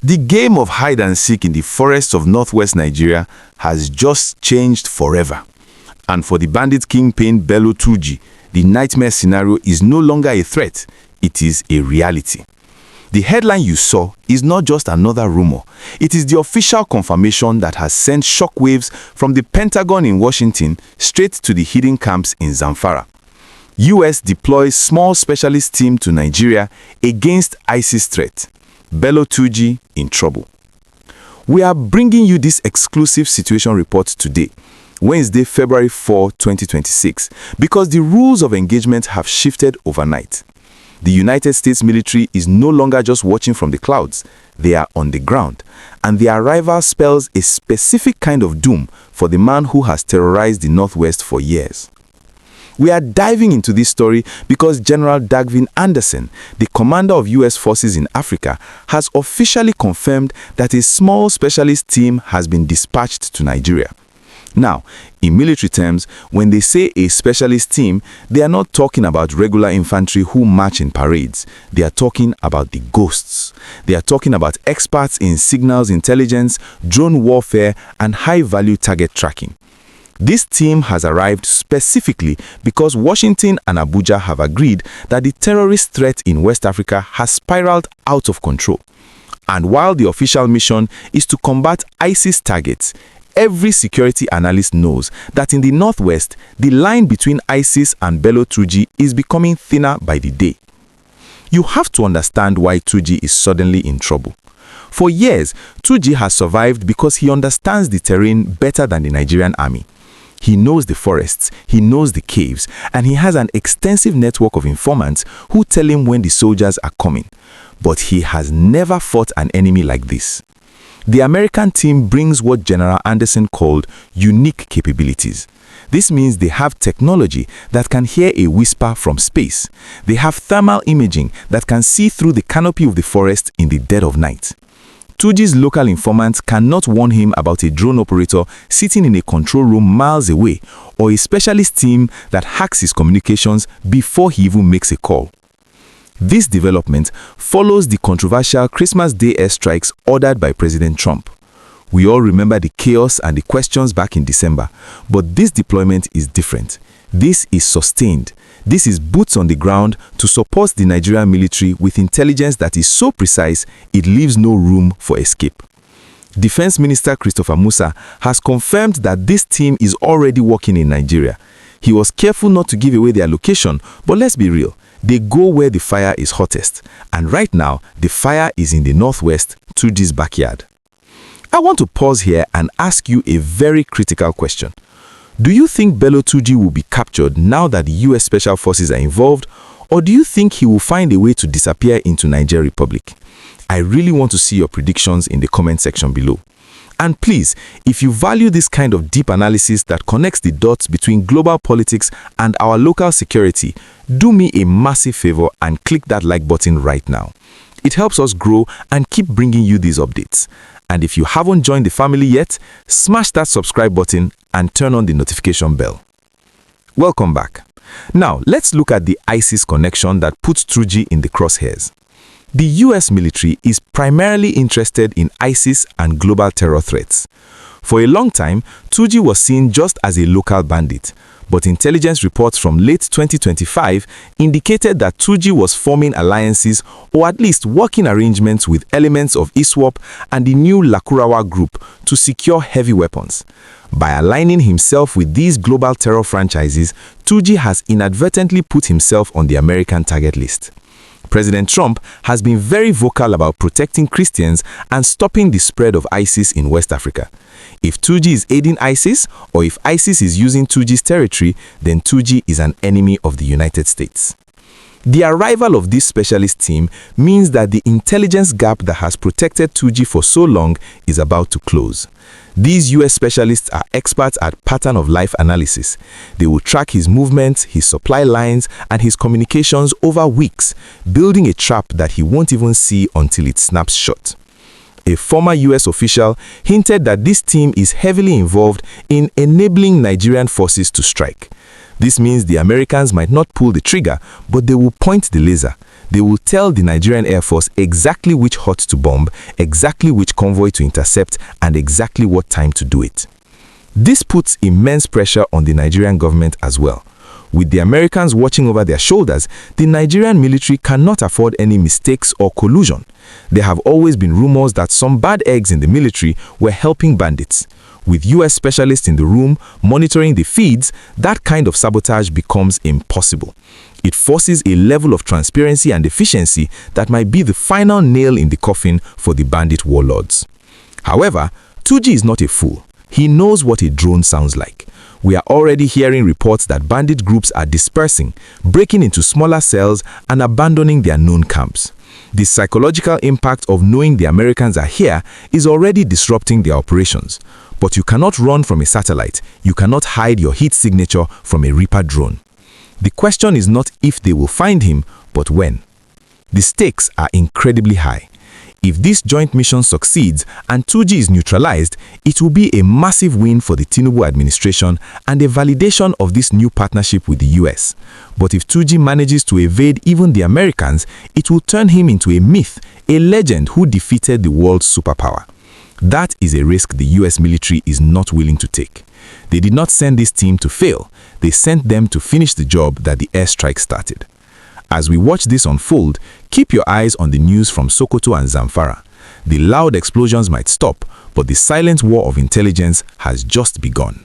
The game of hide and seek in the forests of northwest Nigeria has just changed forever. And for the bandit kingpin Bello Turji, the nightmare scenario is no longer a threat, it is a reality. The headline you saw is not just another rumor. It is the official confirmation that has sent shockwaves from the Pentagon in Washington straight to the hidden camps in Zamfara. US deploys small specialist team to Nigeria against ISIS threat. Bello Turji in trouble. We are bringing you this exclusive situation report today, Wednesday, February 4, 2026, because the rules of engagement have shifted overnight. The United States military is no longer just watching from the clouds, they are on the ground, and their arrival spells a specific kind of doom for the man who has terrorized the Northwest for years. We are diving into this story because General Dagvin Anderson, the commander of US forces in Africa, has officially confirmed that a small specialist team has been dispatched to Nigeria. Now, in military terms, when they say a specialist team, they are not talking about regular infantry who march in parades. They are talking about the ghosts. They are talking about experts in signals intelligence, drone warfare, and high-value target tracking. This team has arrived specifically because Washington and Abuja have agreed that the terrorist threat in West Africa has spiraled out of control. And while the official mission is to combat ISIS targets, every security analyst knows that in the Northwest, the line between ISIS and Bello Turji is becoming thinner by the day. You have to understand why Turji is suddenly in trouble. For years, Turji has survived because he understands the terrain better than the Nigerian Army. He knows the forests, he knows the caves, and he has an extensive network of informants who tell him when the soldiers are coming. But he has never fought an enemy like this. The American team brings what General Anderson called unique capabilities. This means they have technology that can hear a whisper from space. They have thermal imaging that can see through the canopy of the forest in the dead of night. Turji's local informants cannot warn him about a drone operator sitting in a control room miles away or a specialist team that hacks his communications before he even makes a call. This development follows the controversial Christmas Day airstrikes ordered by President Trump. We all remember the chaos and the questions back in December, but this deployment is different. This is sustained. This is boots on the ground to support the Nigerian military with intelligence that is so precise it leaves no room for escape. Defense Minister Christopher Musa has confirmed that this team is already working in Nigeria. He was careful not to give away their location, but let's be real. They go where the fire is hottest, and right now, the fire is in the Northwest, Turji's backyard. I want to pause here and ask you a very critical question. Do you think Bello Turji will be captured now that the US Special Forces are involved, or do you think he will find a way to disappear into Niger Republic? I really want to see your predictions in the comment section below. And please, if you value this kind of deep analysis that connects the dots between global politics and our local security, do me a massive favor and click that like button right now. It helps us grow and keep bringing you these updates. And if you haven't joined the family yet, smash that subscribe button and turn on the notification bell. Welcome back. Now, let's look at the ISIS connection that puts Turji in the crosshairs. The US military is primarily interested in ISIS and global terror threats. For a long time, Turji was seen just as a local bandit, but intelligence reports from late 2025 indicated that Turji was forming alliances or at least working arrangements with elements of ISWAP and the new Lakurawa group to secure heavy weapons. By aligning himself with these global terror franchises, Turji has inadvertently put himself on the American target list. President Trump has been very vocal about protecting Christians and stopping the spread of ISIS in West Africa. If Turji is aiding ISIS, or if ISIS is using Turji's territory, then Turji is an enemy of the United States. The arrival of this specialist team means that the intelligence gap that has protected Turji for so long is about to close. These US specialists are experts at pattern of life analysis. They will track his movements, his supply lines, and his communications over weeks, building a trap that he won't even see until it snaps shut. A former US official hinted that this team is heavily involved in enabling Nigerian forces to strike. This means the Americans might not pull the trigger, but they will point the laser. They will tell the Nigerian Air Force exactly which hut to bomb, exactly which convoy to intercept, and exactly what time to do it. This puts immense pressure on the Nigerian government as well. With the Americans watching over their shoulders, the Nigerian military cannot afford any mistakes or collusion. There have always been rumors that some bad eggs in the military were helping bandits. With US specialists in the room monitoring the feeds, that kind of sabotage becomes impossible. It forces a level of transparency and efficiency that might be the final nail in the coffin for the bandit warlords. However, Turji is not a fool. He knows what a drone sounds like. We are already hearing reports that bandit groups are dispersing, breaking into smaller cells, and abandoning their known camps. The psychological impact of knowing the Americans are here is already disrupting their operations. But you cannot run from a satellite. You cannot hide your heat signature from a Reaper drone. The question is not if they will find him, but when. The stakes are incredibly high. If this joint mission succeeds and Turji is neutralized, it will be a massive win for the Tinubu administration and a validation of this new partnership with the US. But if Turji manages to evade even the Americans, it will turn him into a myth, a legend who defeated the world's superpower. That is a risk the US military is not willing to take. They did not send this team to fail. They sent them to finish the job that the airstrike started. As we watch this unfold, keep your eyes on the news from Sokoto and Zamfara. The loud explosions might stop, but the silent war of intelligence has just begun.